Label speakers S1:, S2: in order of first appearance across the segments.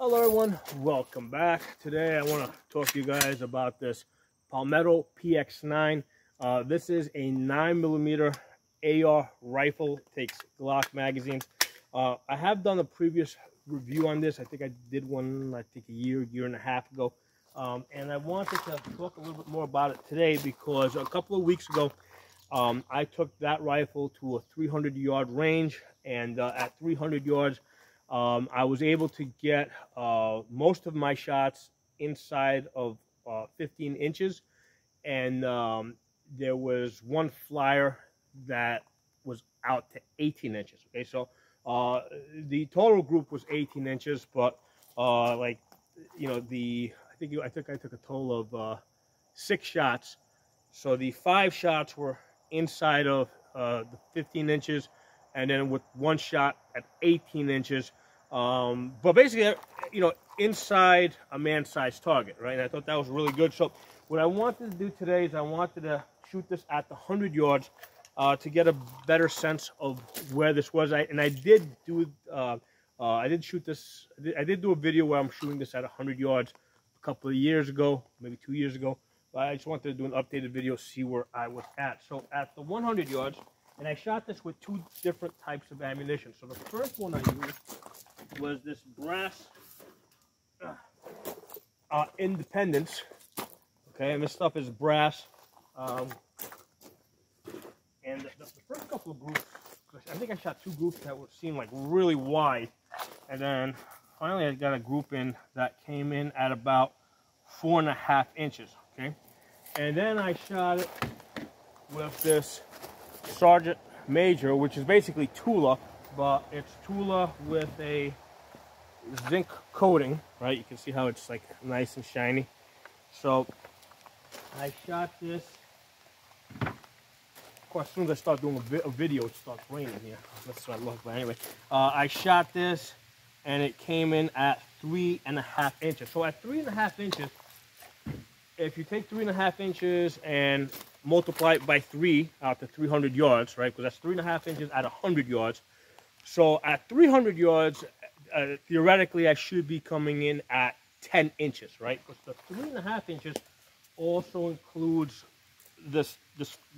S1: Hello everyone, welcome back. Today I want to talk to you guys about this Palmetto PX-9. This is a 9mm AR rifle. It takes Glock magazines. I have done a previous review on this. I think I did one, a year and a half ago. And I wanted to talk a little bit more about it today because a couple of weeks ago, I took that rifle to a 300-yard range, and at 300 yards, I was able to get most of my shots inside of 15 inches, and there was one flyer that was out to 18 inches. Okay, so the total group was 18 inches, but I took a total of 6 shots. So the 5 shots were inside of the 15 inches, and then with 1 shot at 18 inches. But basically, inside a man-sized target, right? And I thought that was really good. So what I wanted to do today is I wanted to shoot this at the 100 yards to get a better sense of where this was. I did do a video where I'm shooting this at 100 yards a couple of years ago, maybe 2 years ago. But I just wanted to do an updated video, see where I was at. So at the 100 yards, and I shot this with 2 different types of ammunition. So the first one I used was this brass Independence. Okay, and this stuff is brass. And the first couple of groups, I think I shot 2 groups that seemed like really wide. And then finally I got a group in that came in at about 4.5 inches. Okay, and then I shot it with this Sergeant Major, which is basically Tula, but it's Tula with a zinc coating, right? You can see how it's like nice and shiny. So I shot this. Of course, as soon as I start doing a video, it starts raining here. That's what I love. But anyway, I shot this, and it came in at 3.5 inches. So at 3.5 inches, if you take 3.5 inches and multiply it by 3 out to 300 yards, right? Because that's 3.5 inches at 100 yards. So at 300 yards, theoretically, I should be coming in at 10 inches, right? Because the 3.5 inches also includes the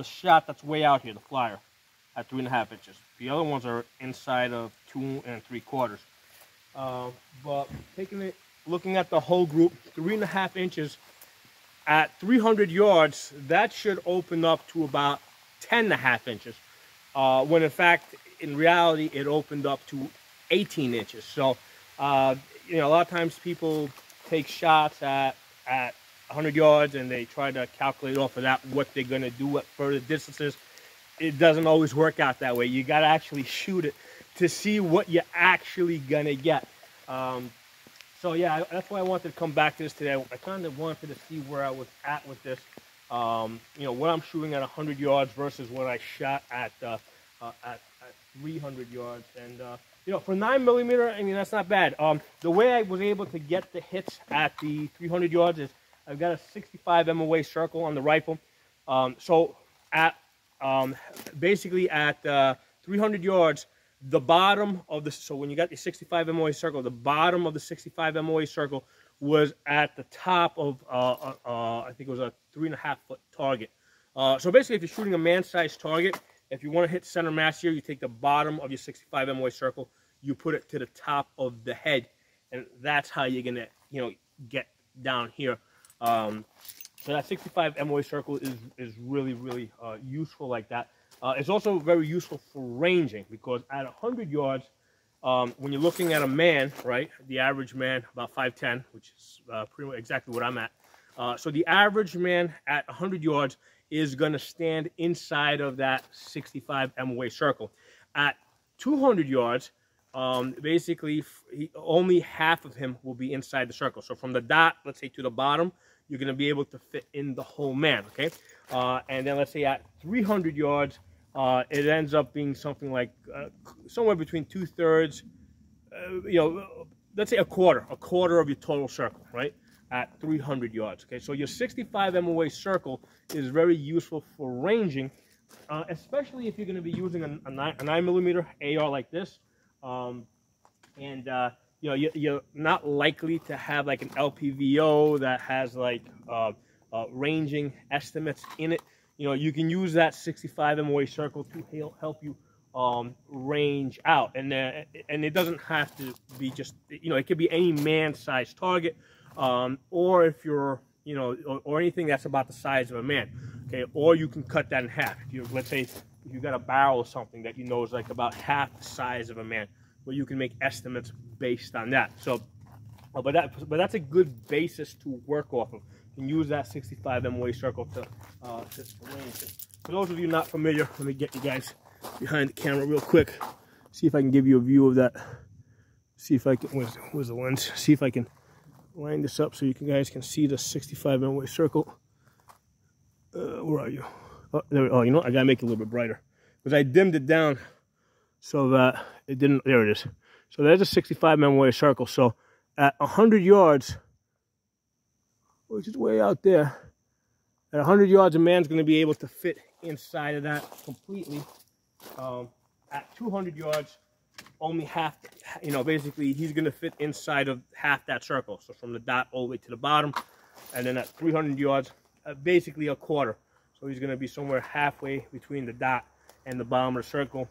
S1: shot that's way out here, the flyer, at 3.5 inches. The other ones are inside of 2 3/4. But looking at the whole group, 3.5 inches. At 300 yards, that should open up to about 10.5 inches, when in fact, in reality, it opened up to 18 inches. So, a lot of times people take shots at 100 yards and they try to calculate off of that what they're going to do at further distances. It doesn't always work out that way. You got to actually shoot it to see what you're actually going to get. So yeah, that's why I wanted to come back to this today. I kind of wanted to see where I was at with this. What I'm shooting at 100 yards versus what I shot at 300 yards. And for 9mm, I mean, that's not bad. The way I was able to get the hits at the 300 yards is I've got a 65 MOA circle on the rifle. So at basically at 300 yards. The bottom of so when you got the 65 MOA circle, the bottom of the 65 MOA circle was at the top of, I think it was a 3.5-foot target. So basically, if you're shooting a man-sized target, if you want to hit center mass here, you take the bottom of your 65 MOA circle, you put it to the top of the head, and that's how you're going to, get down here. So that 65 MOA circle is really, really useful like that. It's also very useful for ranging because at 100 yards, when you're looking at a man, right, the average man, about 5'10", which is pretty much exactly what I'm at. So the average man at 100 yards is going to stand inside of that 65 MOA circle. At 200 yards, basically, only half of him will be inside the circle. So from the dot, let's say, to the bottom, you're going to be able to fit in the whole man, okay? And then let's say at 300 yards, it ends up being something like somewhere between 2/3, let's say a quarter of your total circle, right? At 300 yards, okay? So your 65 MOA circle is very useful for ranging, especially if you're going to be using a 9mm AR like this. And you know, you're not likely to have like an LPVO that has like ranging estimates in it. You know, you can use that 65 MOA circle to help you range out, and it doesn't have to be just, you know, it could be any man-sized target, or if you're, you know, or anything that's about the size of a man, okay, or you can cut that in half. Let's say you got a barrel or something that you know is like about half the size of a man, where you can make estimates based on that. So, but that's a good basis to work off of. You can use that 65 MOA circle to range it. For those of you not familiar, let me get you guys behind the camera real quick. See if I can give you a view of that. See if I can, where's the lens? See if I can line this up so you guys can see the 65 MOA circle. Where are you? Oh, there, oh, you know what? I gotta make it a little bit brighter because I dimmed it down so that it didn't. There it is. So there's a 65 MOA circle. So at 100 yards, which is way out there, at 100 yards, a man's going to be able to fit inside of that completely. At 200 yards, only half, you know, basically he's going to fit inside of half that circle. So from the dot all the way to the bottom. And then at 300 yards, basically a quarter. So he's going to be somewhere halfway between the dot and the bottom of the circle.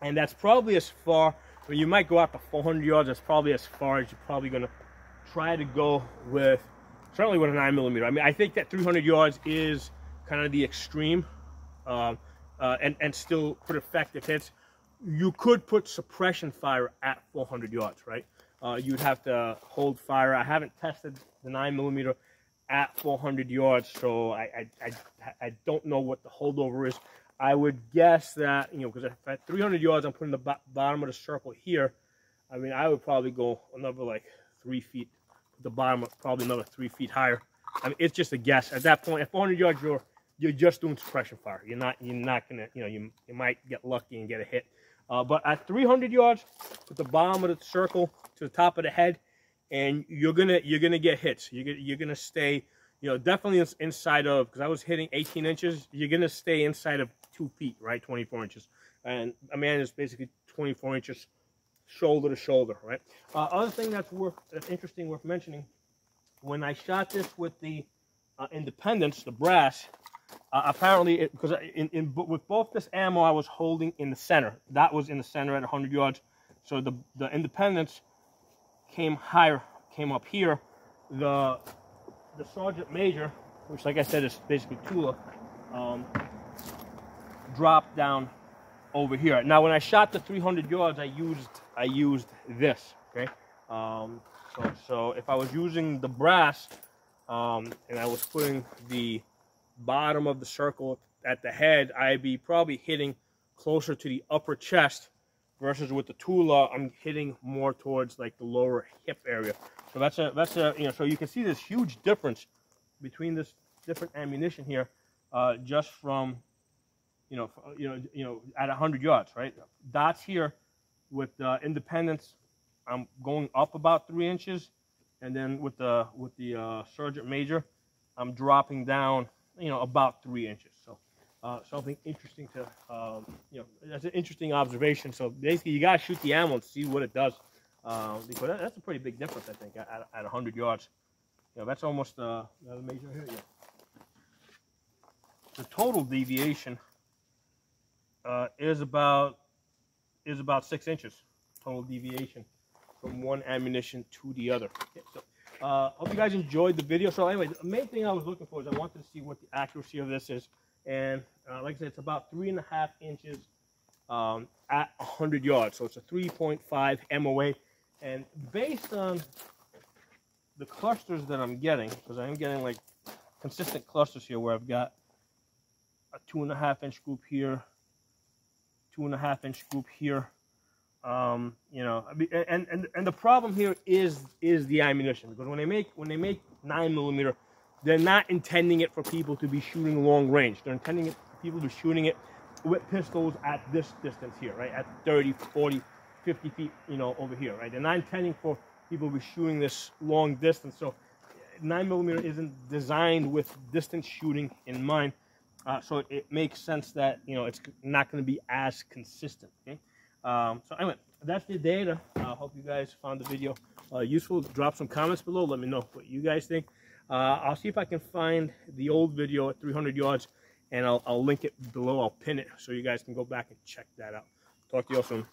S1: And that's probably as far, I mean, you might go out to 400 yards. That's probably as far as you're probably going to try to go with, certainly with a 9mm. I mean, I think that 300 yards is kind of the extreme, and still put effective hits. You could put suppression fire at 400 yards, right? You'd have to hold fire. I haven't tested the 9mm at 400 yards, so I don't know what the holdover is. I would guess that, you know, because at 300 yards, I'm putting the bottom of the circle here. I mean, I would probably go another like 3 feet. The bottom probably another 3 feet higher. I mean, it's just a guess. At that point, at 400 yards, you're just doing suppression fire. You're not gonna, you know, you might get lucky and get a hit. But at 300 yards, put the bottom of the circle to the top of the head, and you're gonna get hits. You're gonna stay, you know, definitely inside of, because I was hitting 18 inches. You're gonna stay inside of 2 feet, right? 24 inches, and a man is basically 24 inches. Shoulder to shoulder, right? Other thing that's interesting, worth mentioning, when I shot this with the Independence, the brass, apparently, because with both this ammo, I was holding in the center. That was in the center at 100 yards. So the Independence came higher, came up here. The Sergeant Major, which, like I said, is basically Tula, dropped down over here. Now, when I shot the 300 yards, I used this. Okay, so if I was using the brass, and I was putting the bottom of the circle at the head, I'd be probably hitting closer to the upper chest, versus with the Tula, I'm hitting more towards like the lower hip area. So that's a you know, so you can see this huge difference between this different ammunition here, just from you know, at 100 yards, right? Dots here with the Independence, I'm going up about 3 inches, and then with the Sergeant Major, I'm dropping down, you know, about 3 inches. So something interesting to, you know, that's an interesting observation. So basically, you gotta shoot the ammo and see what it does, because that's a pretty big difference, I think, at 100 yards. You know, that's almost another Major here. Yeah. The total deviation is about 6 inches total deviation from one ammunition to the other. Okay, so hope you guys enjoyed the video. So anyway, the main thing I was looking for is I wanted to see what the accuracy of this is, and like I said, it's about 3.5 inches at 100 yards. So it's a 3.5 MOA, and based on the clusters that I'm getting, because I'm getting like consistent clusters here where I've got a 2.5 inch group here, 2.5 inch group here, you know, and the problem here is the ammunition, because when they make 9mm, they're not intending it for people to be shooting long range. They're intending it for people to be shooting it with pistols at this distance here, right, at 30, 40, 50 feet, you know, over here, right? They're not intending for people to be shooting this long distance. So 9mm isn't designed with distance shooting in mind. So it makes sense that, you know, it's not going to be as consistent. Okay. So anyway, that's the data. I hope you guys found the video useful. Drop some comments below. Let me know what you guys think. I'll see if I can find the old video at 300 yards, and I'll link it below. I'll pin it so you guys can go back and check that out. Talk to you all soon.